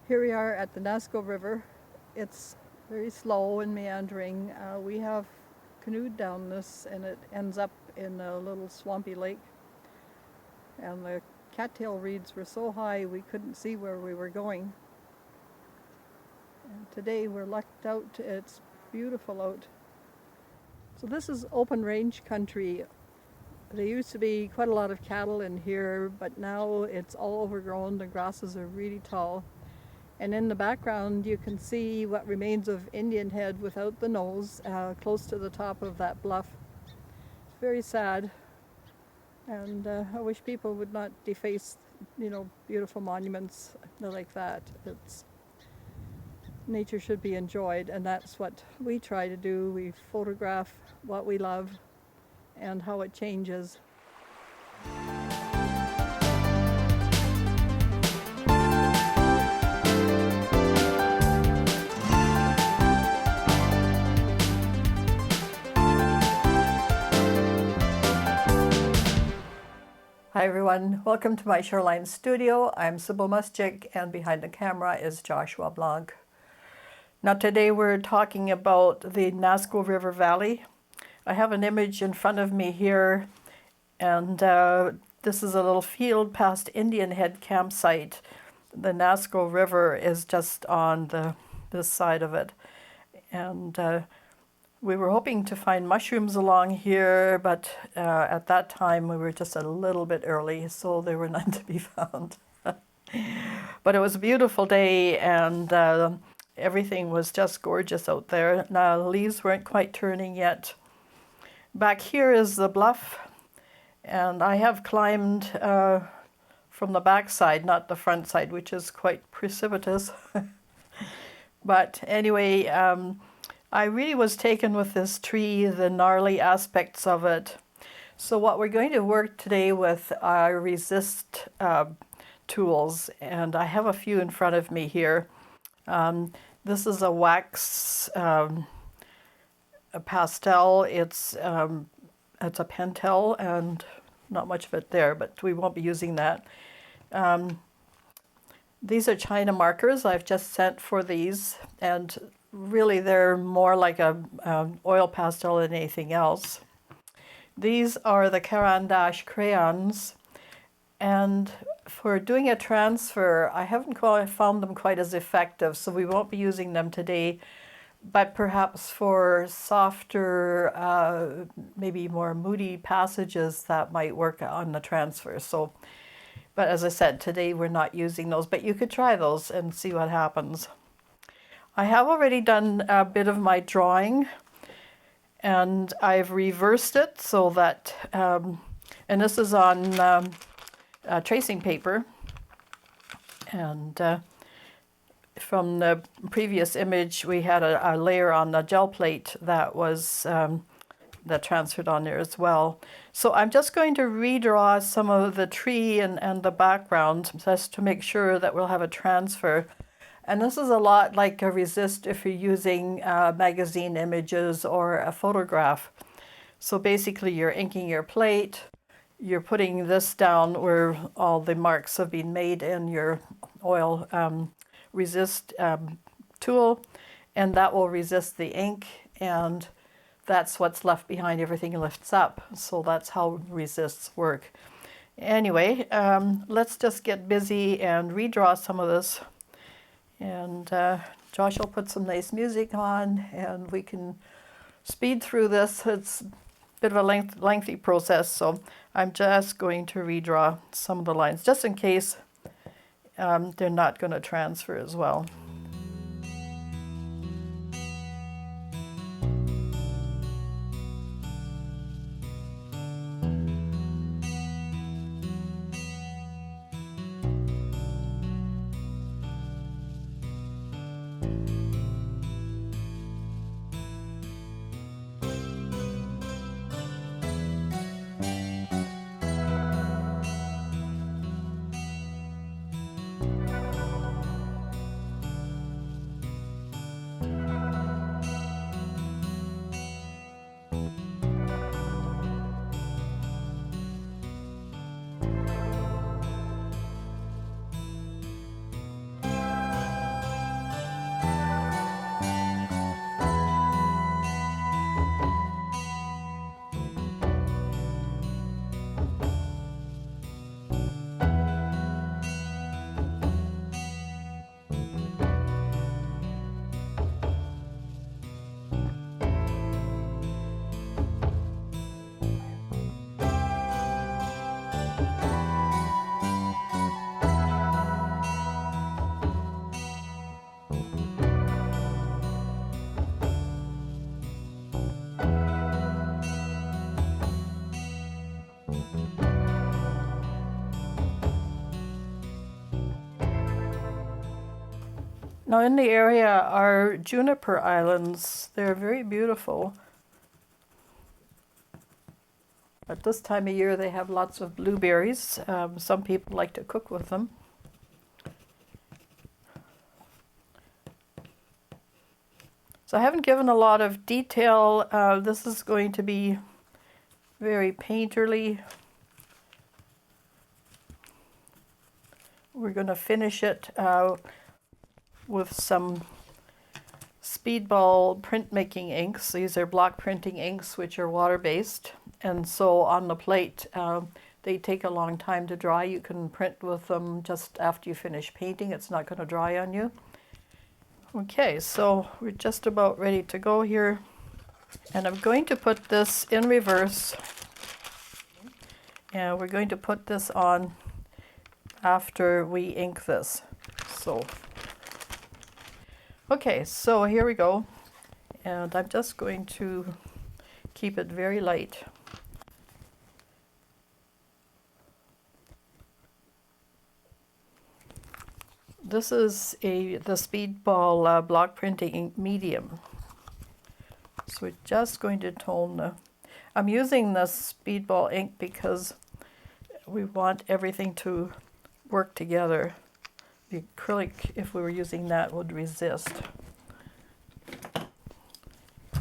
Here we are at the Nazko River. It's very slow and meandering. We have canoed down this and it ends up in a little swampy lake. And the cattail reeds were so high we couldn't see where we were going. And today we're lucked out. It's beautiful out. So this is open range country. There used to be quite a lot of cattle in here, but now it's all overgrown. The grasses are really tall. And in the background you can see what remains of Indian head without the nose, close to the top of that bluff. It's very sad, and I wish people would not deface, beautiful monuments like that. Nature should be enjoyed, and that's what we try to do. We photograph what we love and how it changes. Hi everyone, welcome to my Shoreline Studio. I'm Sybille Muschik, and behind the camera is Joshua Blanc. Now today we're talking about the Nazko River Valley. I have an image in front of me here, and this is a little field past Indian Head campsite. The Nazko River is just on this side of it, and we were hoping to find mushrooms along here, but at that time we were just a little bit early, so there were none to be found. But it was a beautiful day, and everything was just gorgeous out there. Now, the leaves weren't quite turning yet. Back here is the bluff, and I have climbed from the back side, not the front side, which is quite precipitous. But anyway, I really was taken with this tree, the gnarly aspects of it. So what we're going to work today with are resist tools, and I have a few in front of me here. This is a wax a pastel. It's a pentel, and not much of it there, but we won't be using that. These are China markers I've just sent for these, and really they're more like a oil pastel than anything else. These are the Caran d'Ache crayons, and for doing a transfer I haven't found them quite as effective, so we won't be using them today, but perhaps for softer, maybe more moody passages that might work on the transfer. So, but as I said, today we're not using those, but you could try those and see what happens. I have already done a bit of my drawing, and I've reversed it so that, and this is on tracing paper, and from the previous image we had a layer on the gel plate that was that transferred on there as well. So I'm just going to redraw some of the tree and the background just to make sure that we'll have a transfer. And this is a lot like a resist if you're using magazine images or a photograph. So basically you're inking your plate, you're putting this down where all the marks have been made in your oil resist tool, and that will resist the ink, and that's what's left behind. Everything lifts up. So that's how resists work. Anyway, let's just get busy and redraw some of this. And Josh will put some nice music on, and we can speed through this. It's a bit of a lengthy process, so I'm just going to redraw some of the lines, just in case they're not going to transfer as well. Now in the area are juniper islands. They're very beautiful. At this time of year they have lots of blueberries. Some people like to cook with them. So I haven't given a lot of detail. This is going to be very painterly. We're going to finish it with some speedball printmaking inks. These are block printing inks which are water-based, and so on the plate they take a long time to dry. You can print with them just after you finish painting. It's not going to dry on you. Okay, so we're just about ready to go here, and I'm going to put this in reverse, and we're going to put this on after we ink this. So okay, so here we go, and I'm just going to keep it very light. This is the Speedball block printing ink medium. So we're just going to tone I'm using this Speedball ink because we want everything to work together. The acrylic, if we were using that, would resist.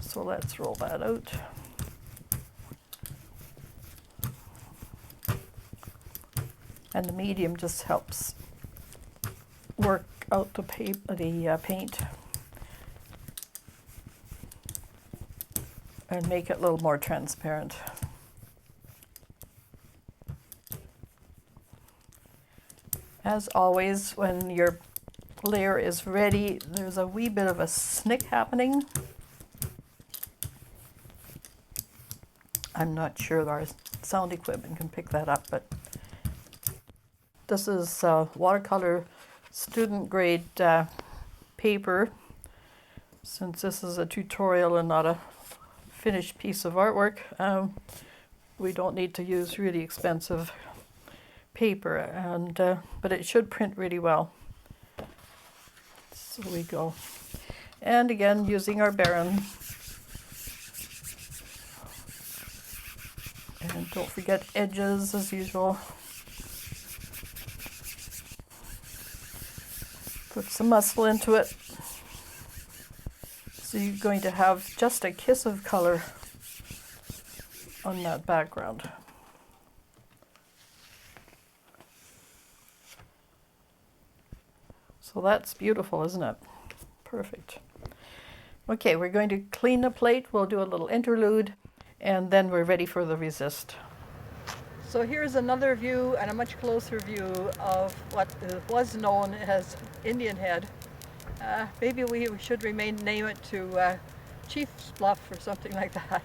So let's roll that out. And the medium just helps work out the paint and make it a little more transparent. As always, when your layer is ready, there's a wee bit of a snick happening. I'm not sure our sound equipment can pick that up, but this is watercolor student grade paper. Since this is a tutorial and not a finished piece of artwork, we don't need to use really expensive paper, and but it should print really well. So we go, and again using our Baron, and don't forget edges as usual. Put some muscle into it. So you're going to have just a kiss of color on that background. So that's beautiful, isn't it? Perfect. Okay, we're going to clean the plate. We'll do a little interlude, and then we're ready for the resist. So here's another view, and a much closer view of what was known as Indian Head. Maybe we should name it to Chief's Bluff or something like that.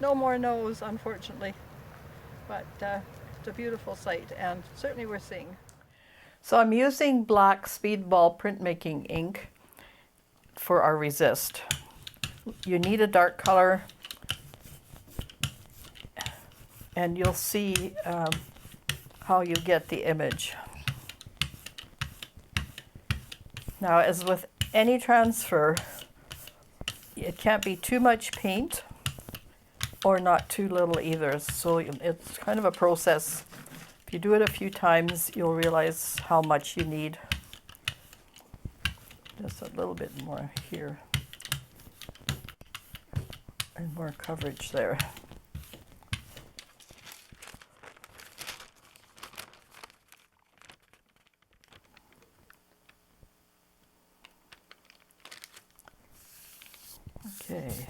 No more no's, unfortunately, but it's a beautiful sight, and certainly we're seeing. So I'm using black Speedball printmaking ink for our resist. You need a dark color, and you'll see how you get the image. Now, as with any transfer, it can't be too much paint or not too little either. So it's kind of a process. If you do it a few times, you'll realize how much you need. Just a little bit more here and more coverage there. Okay.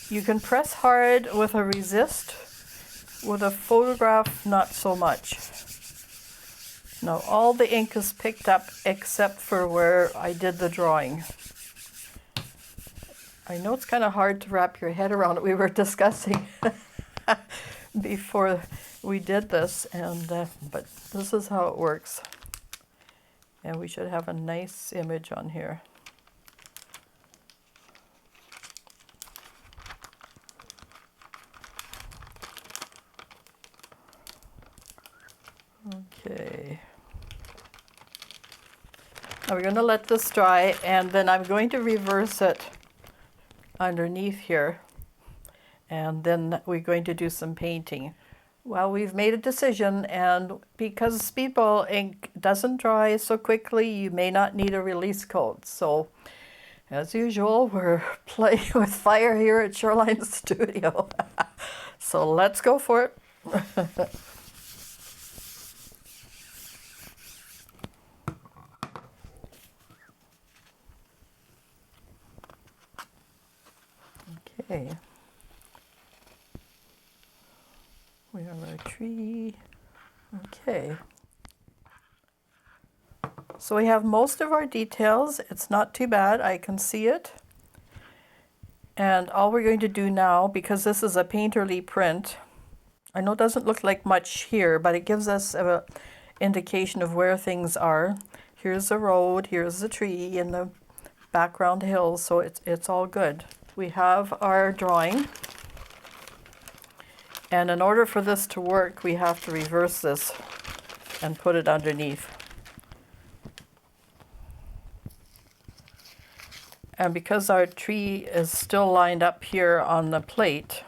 You can press hard with a resist, with a photograph not so much. Now all the ink is picked up except for where I did the drawing. I know it's kind of hard to wrap your head around it. We were discussing before we did this, and but this is how it works. And we should have a nice image on here. Okay. Now we're going to let this dry, and then I'm going to reverse it underneath here, and then we're going to do some painting. Well, we've made a decision, and because Sybille ink doesn't dry so quickly, you may not need a release coat. So, as usual, we're playing with fire here at Shoreline Studio. So let's go for it. Okay. We have our tree. Okay. So we have most of our details. It's not too bad. I can see it. And all we're going to do now, because this is a painterly print, I know it doesn't look like much here, but it gives us an indication of where things are. Here's the road, here's the tree, and the background hills, so it's all good. We have our drawing. And in order for this to work, we have to reverse this and put it underneath. And because our tree is still lined up here on the plate,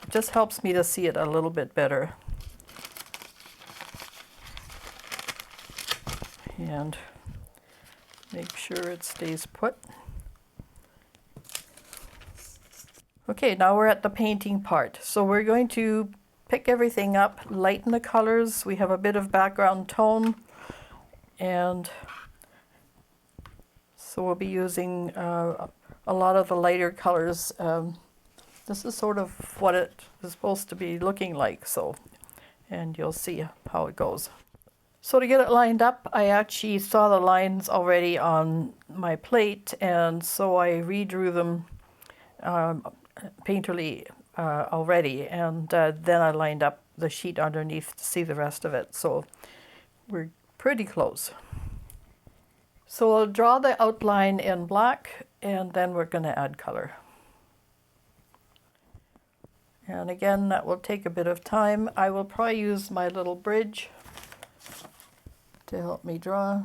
it just helps me to see it a little bit better. And make sure it stays put. Okay, now we're at the painting part. So we're going to pick everything up, lighten the colors. We have a bit of background tone, and so we'll be using a lot of the lighter colors. This is sort of what it is supposed to be looking like, so, and you'll see how it goes. So to get it lined up, I actually saw the lines already on my plate, and so I redrew them painterly already, and then I lined up the sheet underneath to see the rest of it. So we're pretty close. So I'll draw the outline in black, and then we're going to add color. And again, that will take a bit of time. I will probably use my little bridge to help me draw.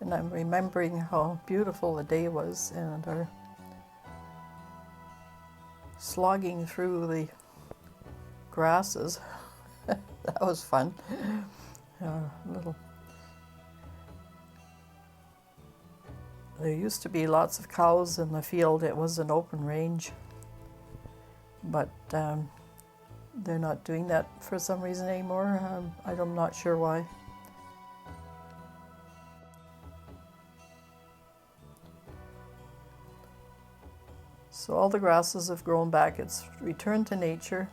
And I'm remembering how beautiful the day was, and our slogging through the grasses. That was fun. There used to be lots of cows in the field. It was an open range, but they're not doing that for some reason anymore. I'm not sure why. So all the grasses have grown back. It's returned to nature.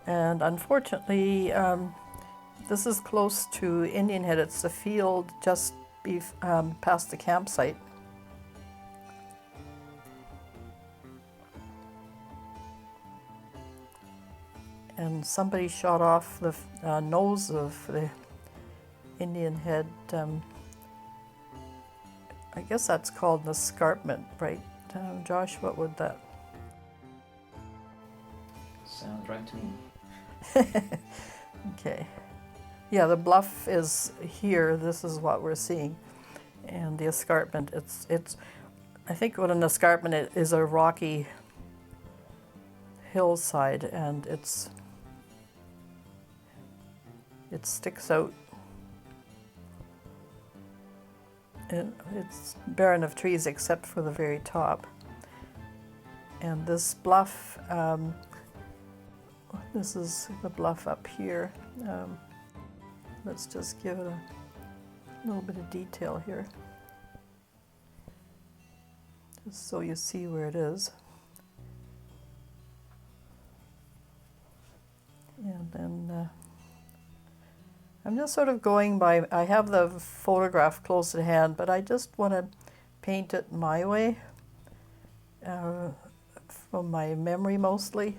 And unfortunately, this is close to Indian Head. It's the field just past the campsite. And somebody shot off the nose of the Indian Head. I guess that's called an escarpment, right? Josh, what would that? Sounds right to me. Okay. Yeah, the bluff is here. This is what we're seeing. And the escarpment, it's I think what an escarpment is a rocky hillside, and it sticks out. It's barren of trees except for the very top. And this bluff, this is the bluff up here. Let's just give it a little bit of detail here, just so you see where it is. And then I'm just sort of going by, I have the photograph close at hand, but I just want to paint it my way, from my memory mostly.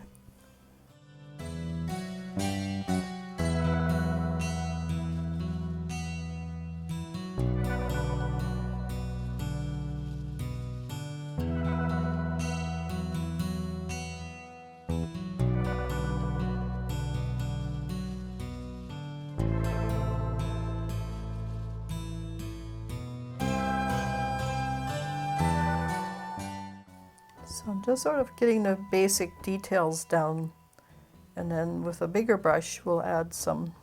So I'm just sort of getting the basic details down, and then with a bigger brush we'll add some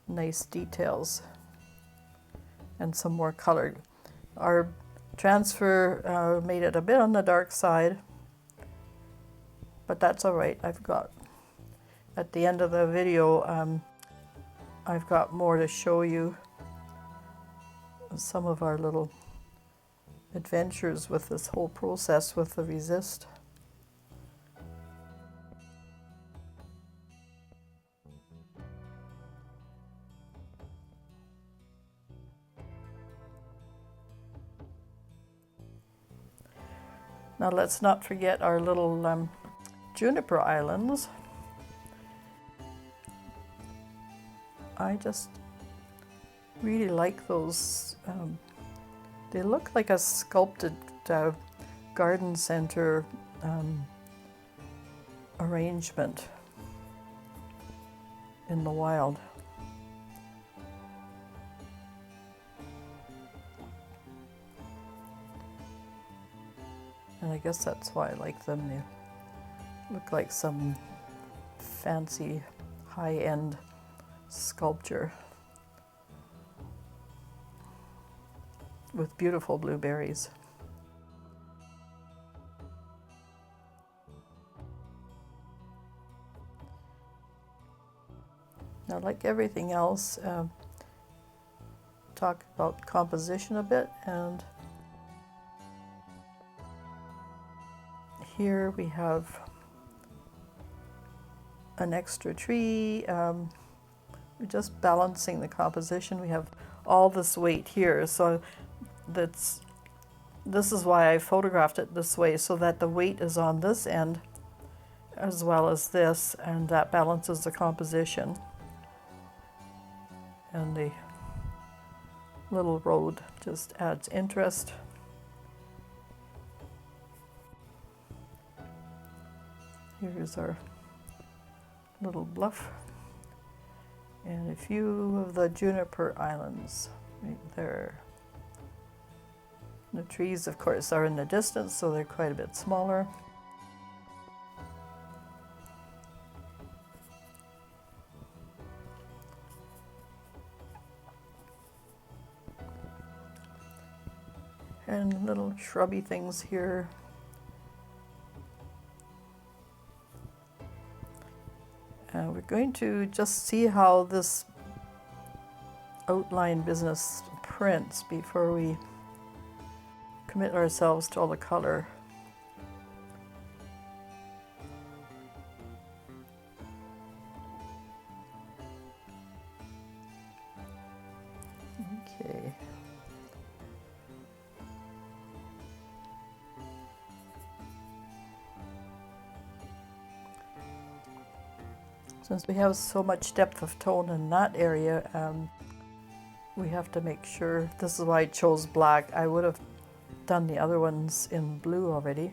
nice details and some more color. Our transfer made it a bit on the dark side, but that's all right. I've got, at the end of the video, I've got more to show you, some of our little adventures with this whole process with the resist. Now let's not forget our little juniper islands. I just really like those. They look like a sculpted garden center arrangement in the wild. And I guess that's why I like them. They look like some fancy high-end sculpture with beautiful blueberries. Now, like everything else, talk about composition a bit, and here we have an extra tree. We're just balancing the composition. We have all this weight here, so this is why I photographed it this way, so that the weight is on this end as well as this, and that balances the composition. And the little road just adds interest. Here's our little bluff and a few of the juniper islands right there. The trees, of course, are in the distance, so they're quite a bit smaller. And little shrubby things here. We're going to just see how this outline business prints before we commit ourselves to all the color. Okay. Since we have so much depth of tone in that area, we have to make sure. This is why I chose black. I would have done the other ones in blue already.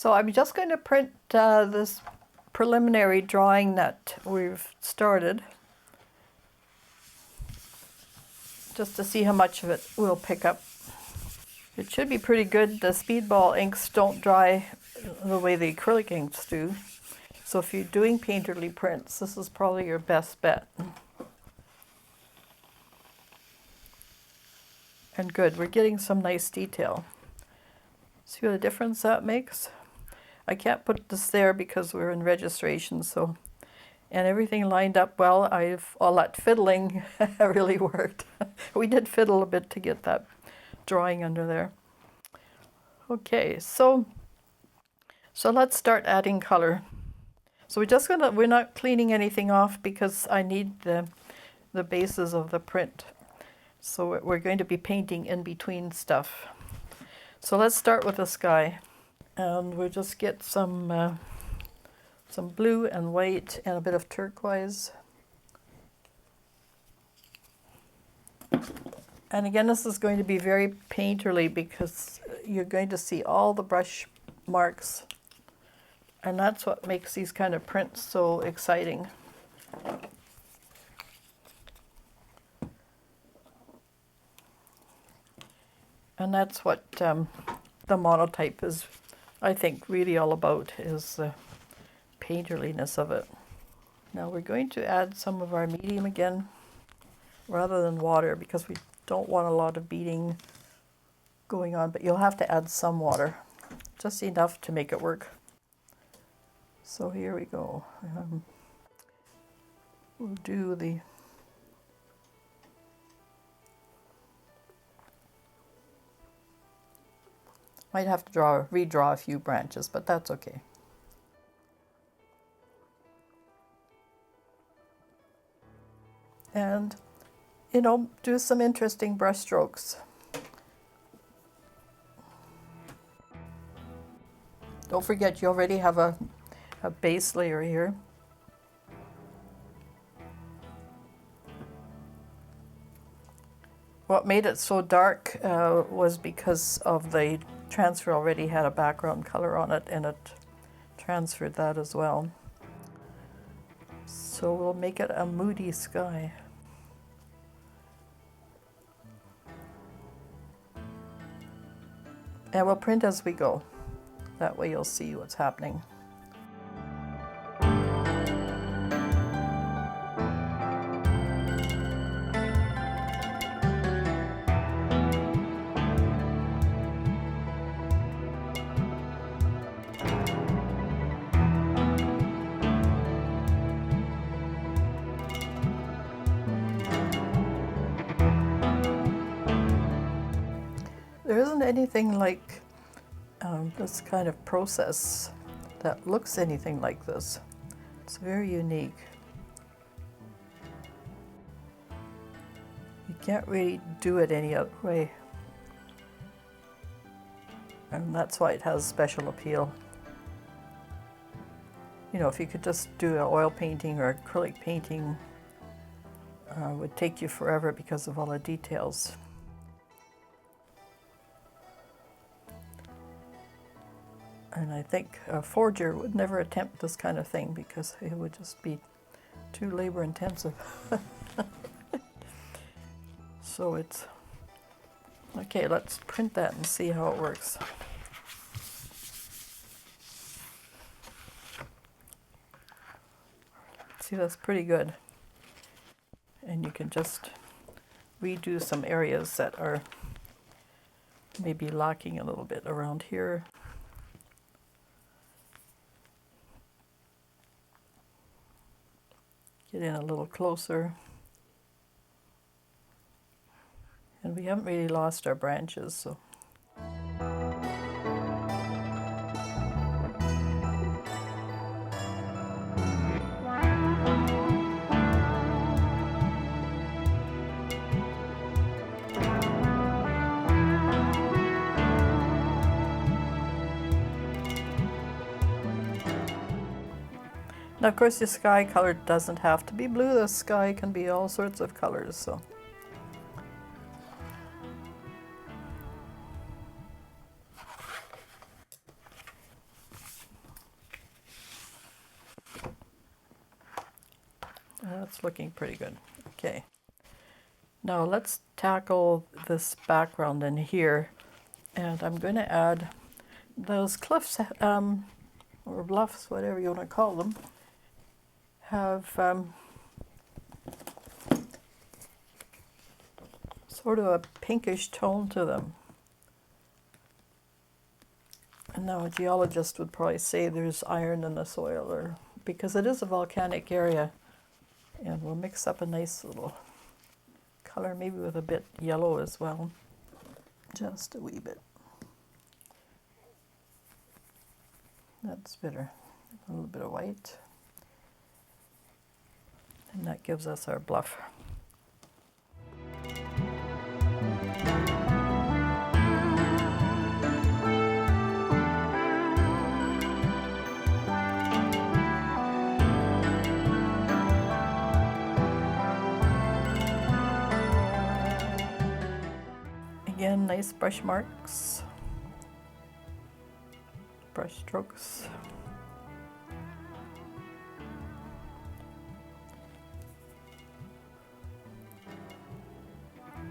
So I'm just going to print this preliminary drawing that we've started, just to see how much of it we'll pick up. It should be pretty good. The speedball inks don't dry the way the acrylic inks do. So if you're doing painterly prints, this is probably your best bet. And good, we're getting some nice detail. See what a difference that makes? I can't put this there because we're in registration, so, and everything lined up well. All that fiddling really worked. We did fiddle a bit to get that drawing under there. Okay, so let's start adding color. So we're not cleaning anything off because I need the bases of the print. So we're going to be painting in between stuff. So let's start with the sky. And we'll just get some blue and white and a bit of turquoise. And again, this is going to be very painterly because you're going to see all the brush marks. And that's what makes these kind of prints so exciting. And that's what the Monotype is, I think, really all about, is the painterliness of it. Now we're going to add some of our medium again, rather than water, because we don't want a lot of beading going on, but you'll have to add some water, just enough to make it work. So here we go. We'll do the might have to redraw a few branches, but that's okay. And, you know, do some interesting brush strokes. Don't forget, you already have a base layer here. What made it so dark was because of the transfer already had a background color on it, and it transferred that as well. So we'll make it a moody sky. And we'll print as we go. That way you'll see what's happening. There isn't anything like this kind of process that looks anything like this. It's very unique. You can't really do it any other way. And that's why it has special appeal. You know, if you could just do an oil painting or acrylic painting, it would take you forever because of all the details. And I think a forger would never attempt this kind of thing because it would just be too labor intensive. So it's okay, let's print that and see how it works. See, that's pretty good. And you can just redo some areas that are maybe lacking a little bit around here. Get in a little closer. And we haven't really lost our branches, so. Now, of course, the sky color doesn't have to be blue. The sky can be all sorts of colors, so. That's looking pretty good. Okay. Now let's tackle this background in here. And I'm going to add those cliffs, or bluffs, whatever you want to call them, have sort of a pinkish tone to them. And now a geologist would probably say there's iron in the soil, or because it is a volcanic area. And we'll mix up a nice little color, maybe with a bit yellow as well. Just a wee bit. That's better. A little bit of white. And that gives us our bluff. Again, nice brush marks, brush strokes.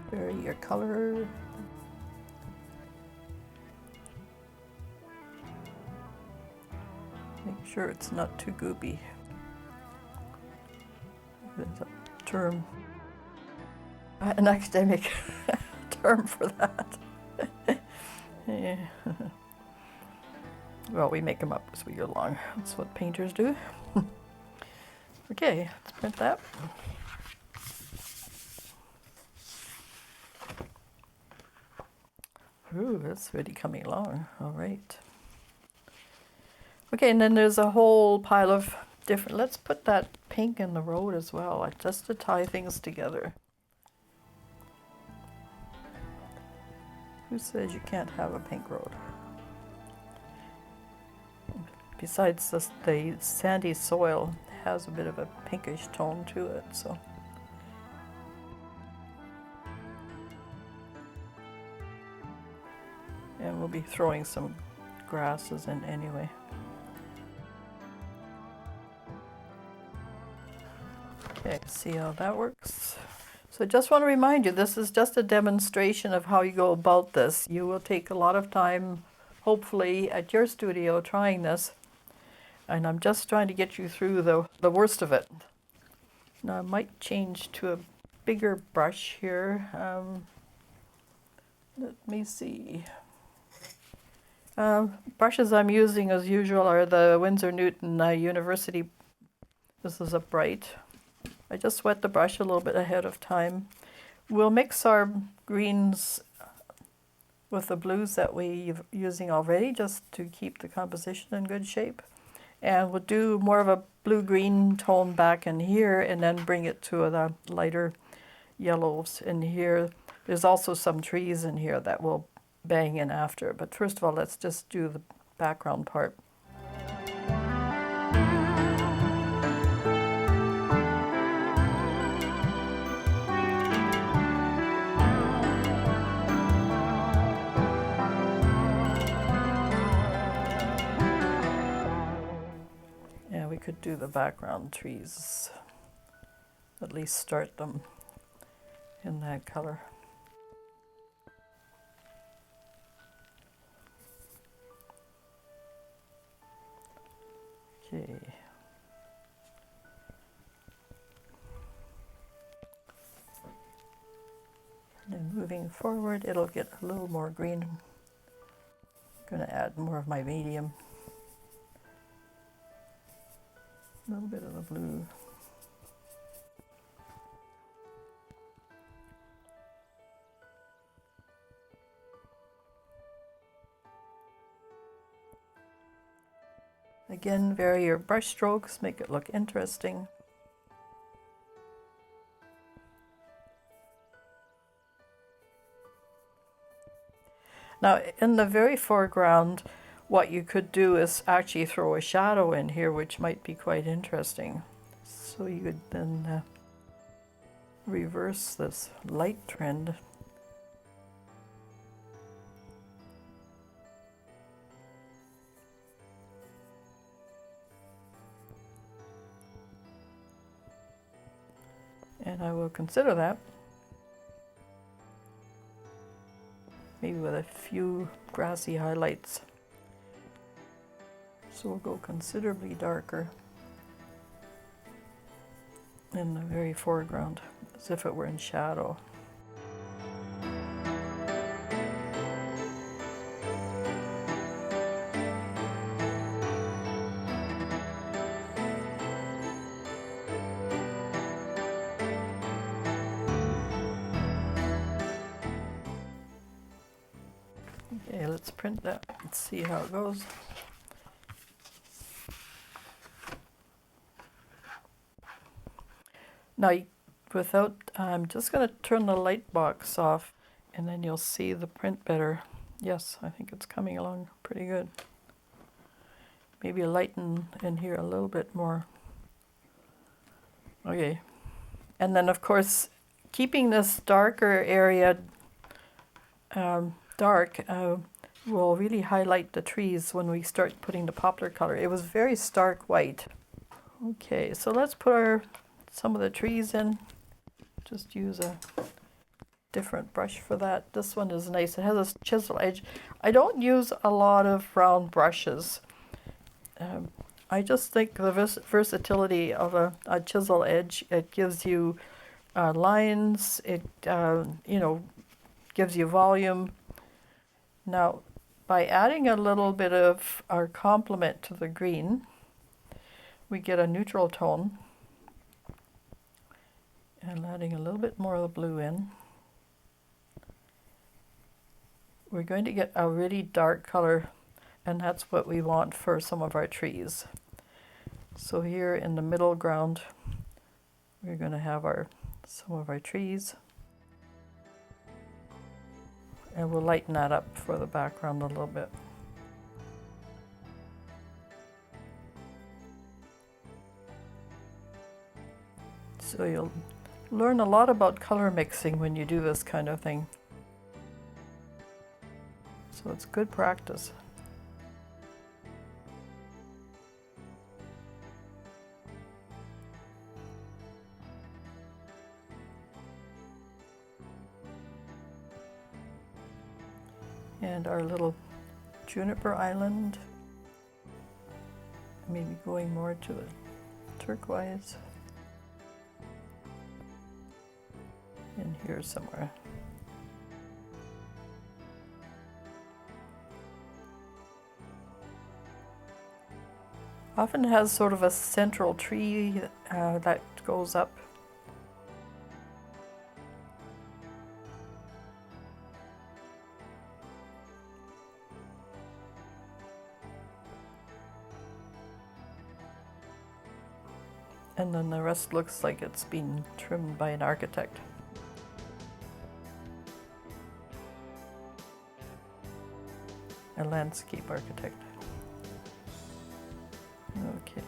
Vary your color. Make sure it's not too goopy. There's a term, an academic term for that. Yeah. Well, we make them up as we go along. That's what painters do. Okay, let's print that. Ooh, that's really coming along. All right. Okay, and then there's a whole pile of different, let's put that pink in the road as well, just to tie things together. Who says you can't have a pink road? Besides, the sandy soil has a bit of a pinkish tone to it, so. And we'll be throwing some grasses in anyway. Okay, see how that works? So I just want to remind you, this is just a demonstration of how you go about this. You will take a lot of time, hopefully, at your studio trying this. And I'm just trying to get you through the worst of it. Now I might change to a bigger brush here. Let me see. Brushes I'm using as usual are the Winsor Newton University. This is a bright. I just wet the brush a little bit ahead of time. We'll mix our greens with the blues that we're using already, just to keep the composition in good shape. And we'll do more of a blue-green tone back in here, and then bring it to the lighter yellows in here. There's also some trees in here that we'll bang in after. But first of all, let's just do the background part. We could do the background trees, at least start them in that color. Okay. And then moving forward, it'll get a little more green. I'm going to add more of my medium. A little bit of the blue. Again, vary your brush strokes, make it look interesting. Now, in the very foreground, what you could do is actually throw a shadow in here, which might be quite interesting. So you could then reverse this light trend. And I will consider that. Maybe with a few grassy highlights. So we'll go considerably darker in the very foreground, as if it were in shadow. Okay, let's print that and see how it goes. Now, I'm just going to turn the light box off, and then you'll see the print better. Yes, I think it's coming along pretty good. Maybe lighten in here a little bit more. Okay. And then, of course, keeping this darker area dark will really highlight the trees when we start putting the poplar color. It was very stark white. Okay, so let's put some of the trees in. Just use a different brush for that. This one is nice. It has a chisel edge. I don't use a lot of round brushes. I just think the versatility of a chisel edge, it gives you lines, it gives you volume. Now, by adding a little bit of our complement to the green, we get a neutral tone. And adding a little bit more of the blue in. We're going to get a really dark color, and that's what we want for some of our trees. So here in the middle ground, we're going to have some of our trees. And we'll lighten that up for the background a little bit. So you'll learn a lot about color mixing when you do this kind of thing. So it's good practice. And our little juniper island, maybe going more to the turquoise. In here somewhere. Often has sort of a central tree that goes up. And then the rest looks like it's been trimmed by an architect. A landscape architect. Okay.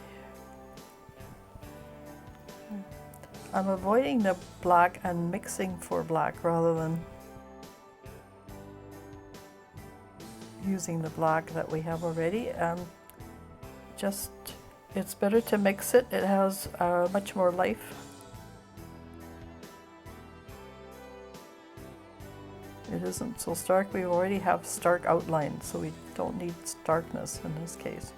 I'm avoiding the black and mixing for black rather than using the black that we have already. It's better to mix it. It has much more life. It isn't so stark. We already have stark outlines, so we don't need starkness in this case.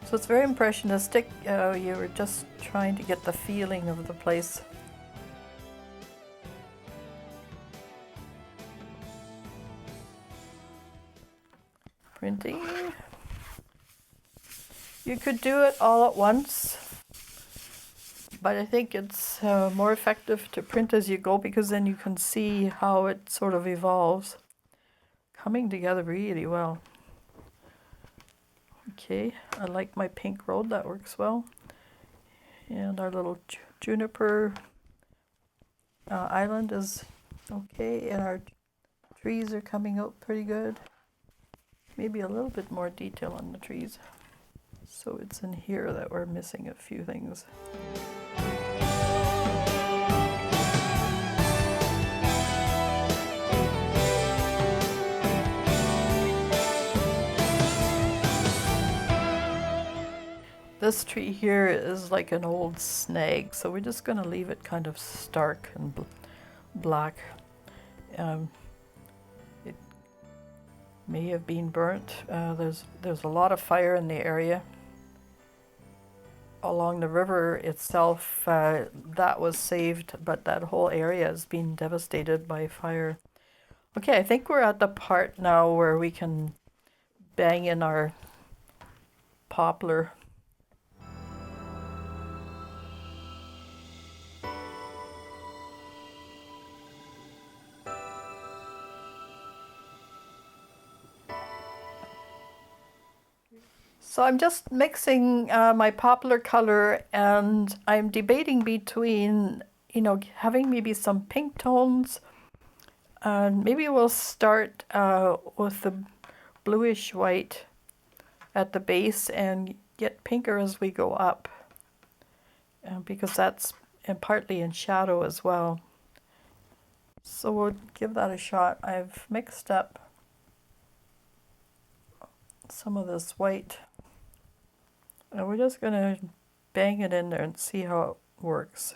So it's very impressionistic. You're just trying to get the feeling of the place. Printing. You could do it all at once, but I think it's more effective to print as you go, because then you can see how it sort of evolves. Coming together really well. Okay, I like my pink road, that works well. And our little juniper island is okay, and our trees are coming out pretty good. Maybe a little bit more detail on the trees. So it's in here that we're missing a few things. This tree here is like an old snag, so we're just going to leave it kind of stark and black. It may have been burnt. There's a lot of fire in the area. Along the river itself, that was saved, but that whole area has been devastated by fire. Okay, I think we're at the part now where we can bang in our poplar. So I'm just mixing my poplar color, and I'm debating between, having maybe some pink tones. Maybe we'll start with the bluish white at the base and get pinker as we go up, because that's partly in shadow as well. So we'll give that a shot. I've mixed up some of this white. And we're just going to bang it in there and see how it works.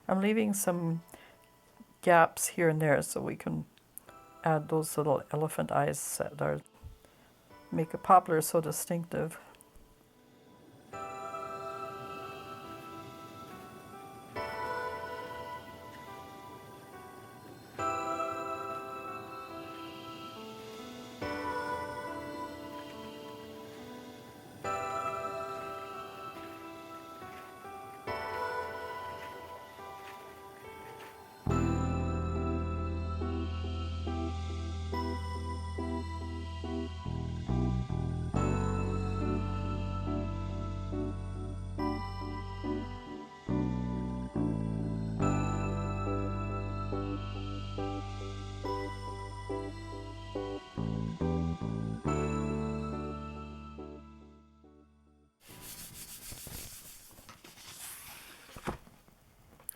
I'm leaving some gaps here and there so we can add those little elephant eyes that make a poplar so distinctive.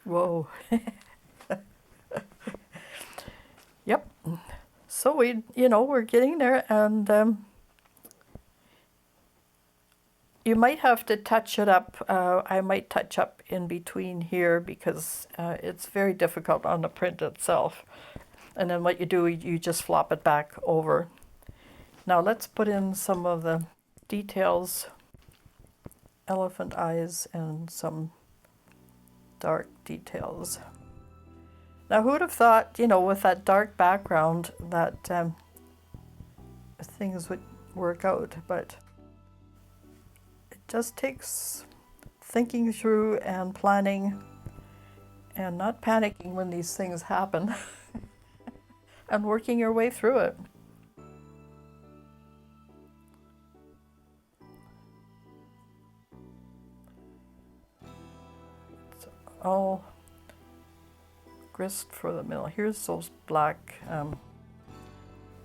Whoa. Yep. So we're getting there, and you might have to touch it up. I might touch up in between here because it's very difficult on the print itself. And then what you do, you just flop it back over. Now let's put in some of the details, elephant eyes, and some dark details. Now who would have thought, with that dark background that things would work out, but it just takes thinking through and planning and not panicking when these things happen and working your way through it. All grist for the middle. Here's those black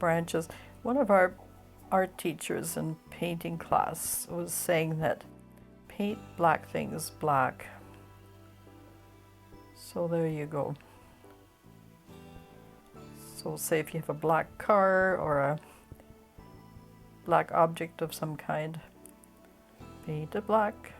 branches. One of our art teachers in painting class was saying that paint black things black. So there you go. So say if you have a black car or a black object of some kind, paint it black.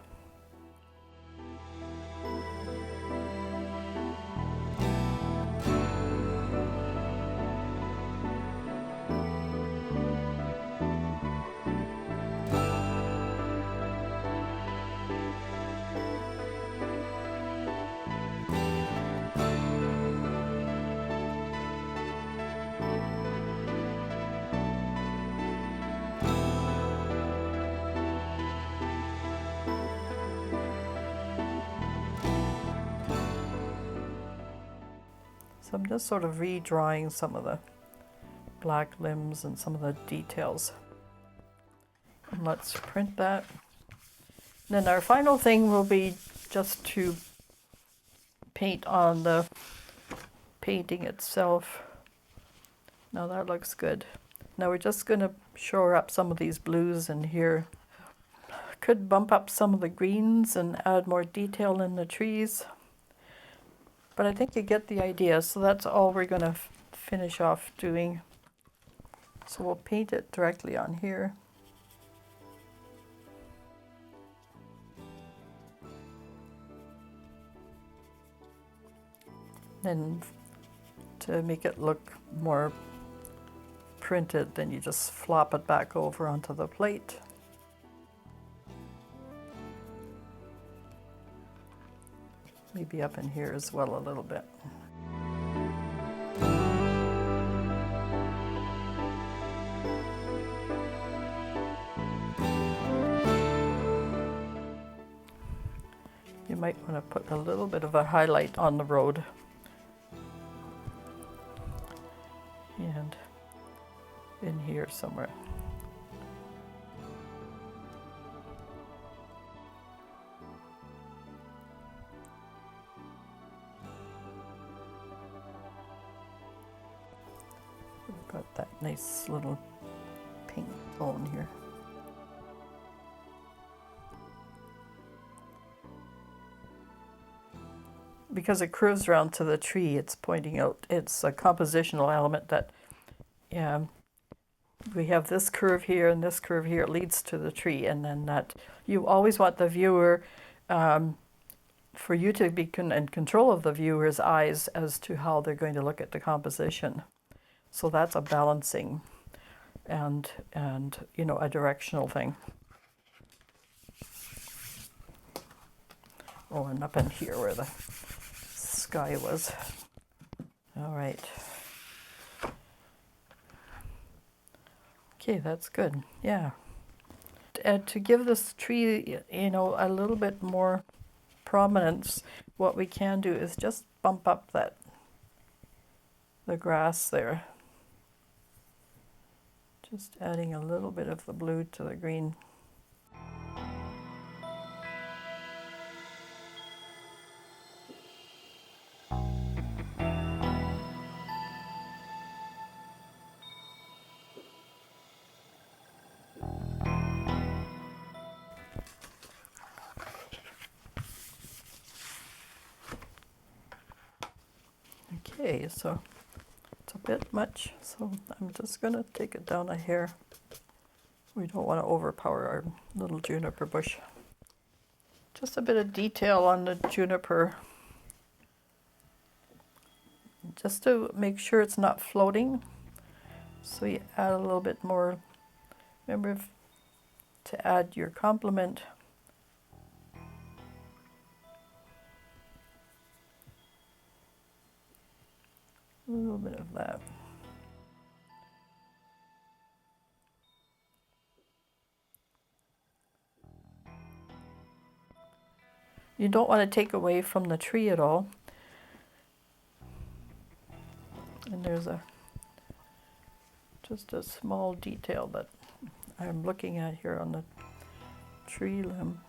So I'm just sort of redrawing some of the black limbs and some of the details. And let's print that. Then our final thing will be just to paint on the painting itself. Now that looks good. Now we're just going to shore up some of these blues in here. Could bump up some of the greens and add more detail in the trees. But I think you get the idea, so that's all we're going to finish off doing. So we'll paint it directly on here. Then to make it look more printed, then you just flop it back over onto the plate. Maybe up in here as well a little bit. You might want to put a little bit of a highlight on the road. And in here somewhere. Got that nice little pink tone here. Because it curves around to the tree, it's pointing out, it's a compositional element that we have this curve here and this curve here, it leads to the tree, and then that you always want the viewer, for you to be in control of the viewer's eyes as to how they're going to look at the composition. So that's a balancing and you know, a directional thing. Oh, and up in here where the sky was. All right. Okay, that's good. Yeah. And to give this tree, you know, a little bit more prominence, what we can do is just bump up the grass there. Just adding a little bit of the blue to the green. Okay, so it's a bit much, so I'm just going to take it down a hair. We don't want to overpower our little juniper bush. Just a bit of detail on the juniper, just to make sure it's not floating. So you add a little bit more. Remember to add your complement. A little bit of that. You don't want to take away from the tree at all. And there's just a small detail that I'm looking at here on the tree limb.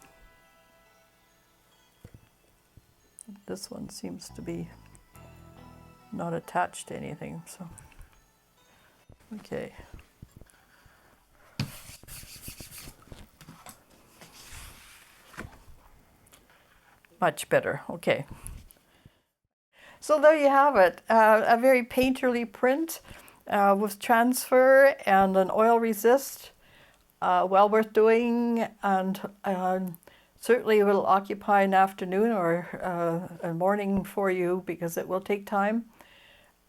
This one seems to be not attached to anything, so okay. Much better. Okay. So there you have it, a very painterly print with transfer and an oil resist. Well worth doing, and certainly will occupy an afternoon or a morning for you, because it will take time.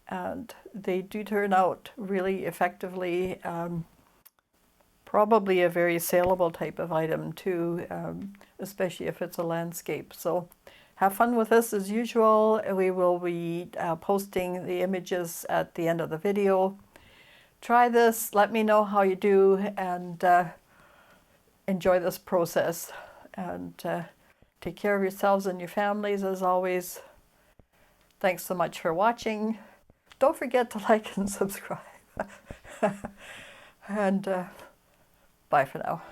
And they do turn out really effectively. Probably a very saleable type of item too, especially if it's a landscape. So have fun with this as usual. We will be posting the images at the end of the video. Try this, let me know how you do, and enjoy this process. And take care of yourselves and your families as always. Thanks so much for watching. Don't forget to like and subscribe. And bye for now.